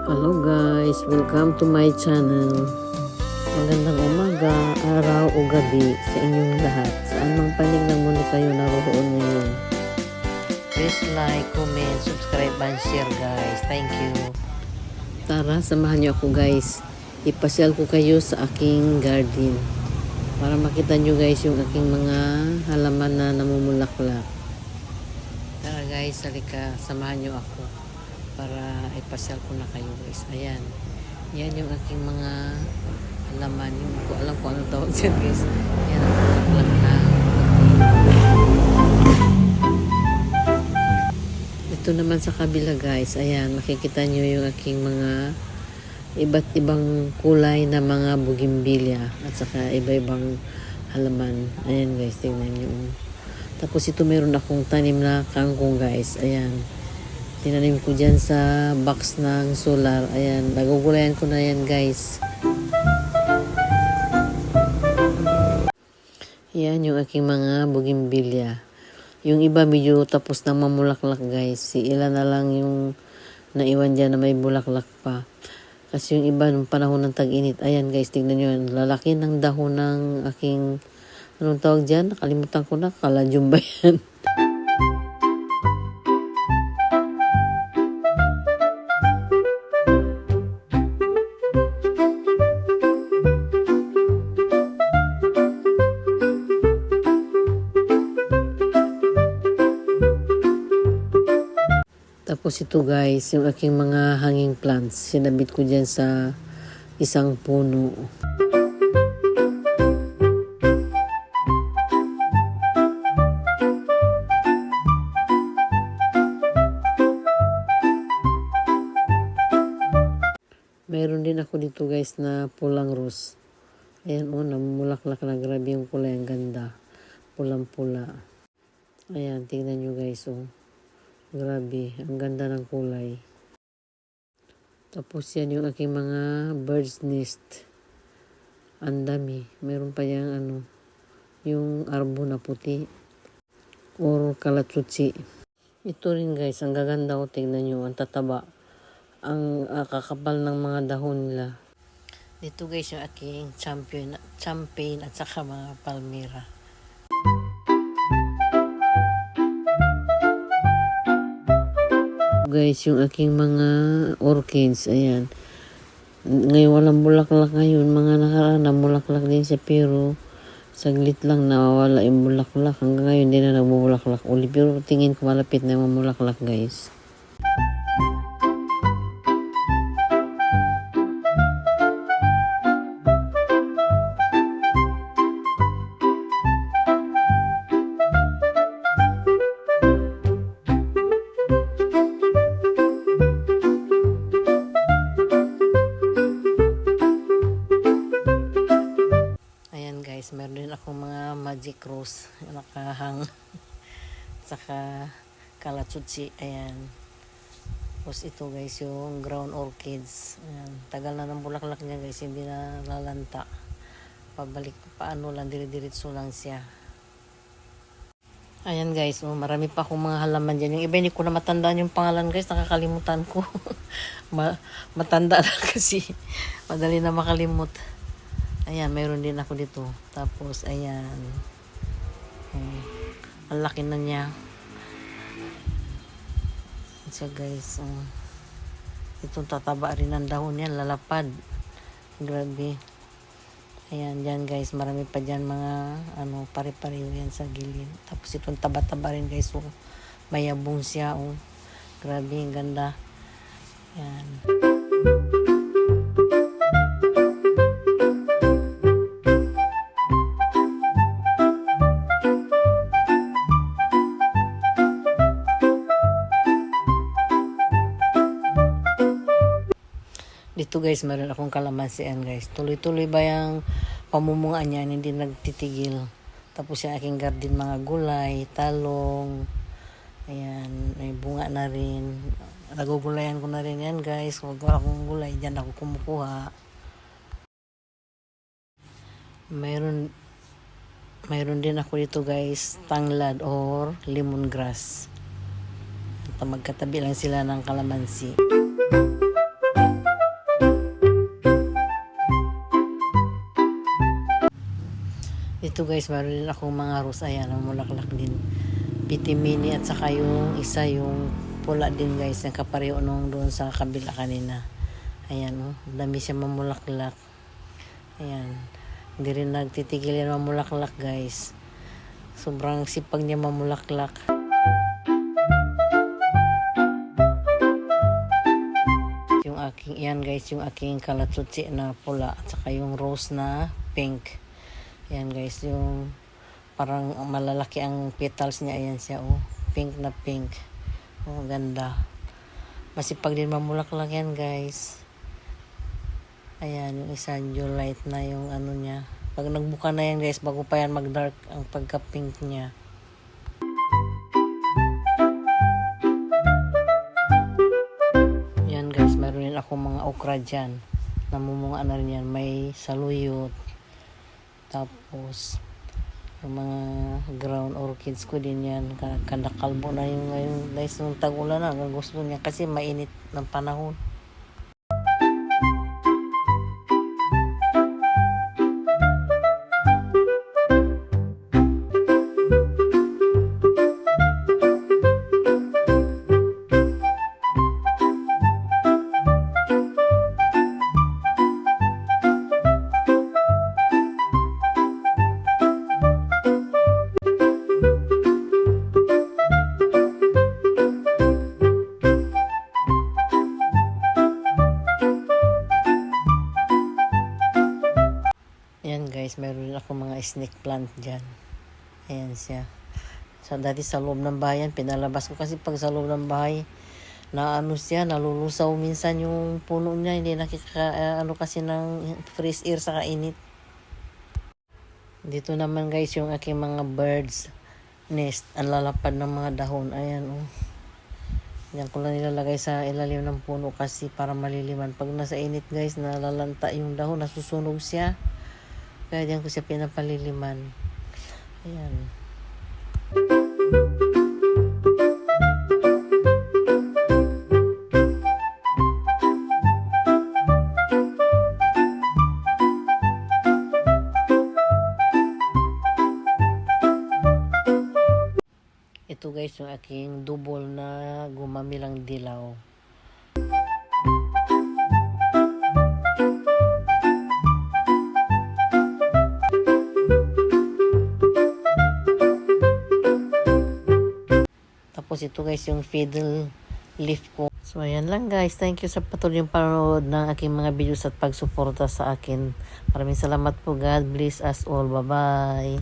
Hello guys, welcome to my channel. Magandang umaga, araw o gabi sa inyong lahat. Saan mang panig ng mundo kayo naroon ngayon. Please like, comment, subscribe and share guys. Thank you. Tara, samahan niyo ako guys. Ipasyal ko kayo sa aking garden. Para makita nyo guys yung aking mga halaman na namumulaklak. Tara guys, halika, samahan nyo ako para ipasyal ko na kayo guys. Ayan, yan yung aking mga halaman. Yung ko alam kung anong tawag dyan guys. Yan ang bulaklak na ito naman sa kabila guys. Ayan, makikita nyo yung aking mga iba't ibang kulay na mga bougainvillea at saka iba-ibang halaman. Ayan guys, tingnan nyo. Tapos ito meron akong tanim na kangkong guys. Ayan, tinanim ko dyan sa box ng solar. Ayan, nagugulayan ko na yan guys. Yan yung aking mga bougainvillea. Yung iba medyo tapos na mamulaklak guys. Si ilan na lang yung naiwan dyan na may bulaklak pa. Kasi yung iba nung panahon ng tag-init. Ayan guys, tignan nyo yan. Lalaki ng dahon ng aking, anong tawag dyan? Nakalimutan ko na. Kaladyum ba yan? Tapos ito guys, yung aking mga hanging plants. Sinabit ko dyan sa isang puno. Mayroon din ako dito guys na pulang rose. Ayan o, namumulaklak na, grabe yung kulay, ang ganda. Pulang-pula. Ayan, tingnan nyo guys o. Grabe, ang ganda ng kulay. Tapos yan yung aking mga bird's nest. Ang dami. Meron pa yung ano, yung arbo na puti. Or kalatsutsi. Ito rin guys, ang gaganda o, tingnan nyo, ang tataba. Ang kakapal ng mga dahon nila. Dito guys yung aking champagne at saka mga palmera. Guys, yung aking mga orchids, ayan. Ngayon walang bulaklak ngayon, mga nakaraan na bulaklak din siya pero saglit lang nawawala yung bulaklak. Hanggang ngayon din na nagbubulaklak uli pero tingin ko malapit na mamulaklak guys. Meron din ako mga magic rose nakahang saka kalatsutsi. Ayan, tapos ito guys yung ground orchids. Ayan, tagal na ng bulaklak niya guys, hindi na lalanta, pabalik paano lang, dire-diretso lang siya. Ayan guys, marami pa akong mga halaman dyan. Yung iba hindi ko na matandaan yung pangalan guys, nakakalimutan ko. Matanda na kasi madali na makalimut. Ayan, mayroon din ako dito. Tapos, ayan. Ang laki na niya. So, guys. Itong tataba rin ang dahon niya. Lalapad. Grabe. Ayan, dyan guys. Marami pa dyan mga, pare-pareho yan sa gilid. Tapos, itong taba-taba rin guys. Mayabong siya. Grabe, ang ganda. Ayan. Dito guys, meron akong kalamansian guys. Tuloy-tuloy ba yung pamumunga niya, hindi nagtitigil. Tapos yung aking garden, mga gulay, talong. Ayan, may bunga na rin. Nagugulayan ko na rin yan guys. Huwag akong gulay, dyan ako kumukuha. Mayroon din ako dito guys, tanglad or lemongrass. Magkatabi lang sila ng kalamansi. Ito guys, meron din akong mga rose. Ayan, mulaklak din. Piti mini at saka yung isa yung pula din guys. Yung kapareho nung doon sa kabila kanina. Ayan, oh. Dami siya mamulaklak. Ayan. Hindi rin nagtitigil yan mamulaklak guys. Sobrang sipag niya mamulaklak. Yung aking, yan guys, yung aking kalatsutsi na pula. At saka yung rose na pink. Ayan guys, yung parang malalaki ang petals niya. Ayan siya, oh. Pink na pink. Oh, ganda. Masipag din mamulaklak yan guys. Ayan, yung isa light na yung ano niya. Pag nagbuka na yan guys, bago pa yan mag-dark ang pagka-pink niya. Yan guys, meron din ako mga okra dyan. Namumunga na rin yan. May saluyot. Tapos, yung mga ground orchids ko din yan. Kandakalbo na yung ngayon. Guys, nung tag-ulan na, gusto niya kasi mainit ng panahon. Ayan guys, meron din ako mga snake plant dyan. Ayan siya. Dati sa loob ng bahay, pinalabas ko kasi pag sa loob ng bahay, na ano siya, nalulusaw minsan yung puno niya, hindi ano kasi ng fresh air sa kainit. Dito naman guys, yung aking mga birds nest, ang lalapad ng mga dahon. Ayan, oh. Yan ko lang nilalagay sa ilalim ng puno kasi para maliliman. Pag nasa init guys, nalalanta yung dahon, nasusunog siya. Kaya diyan ko siya pinapaliliman. Ayan. Ito guys, yung aking double na gumamilang dilaw. Tapos ito guys, yung fiddle leaf ko. So ayan lang guys. Thank you sa patuloy yung panonood ng aking mga videos at pagsuporta sa akin. Maraming salamat po. God bless us all. Bye-bye.